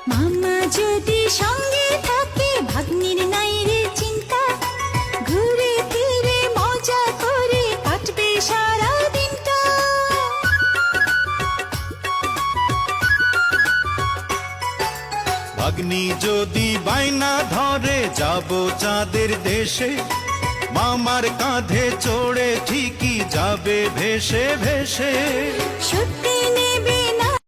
মামা যদি সঙ্গে থাকে ভাগ্নির নাই রে চিন্তা, ঘুরে ফিরে মজা করে কাটবে সারা দিনটা। ভাগ্নি যদি বায়না ধরে যাব চাঁদের দেশে, মামার কাঁধে চড়ে ঠিকই যাবে ভেসে ভেসে। সত্যি নেবে না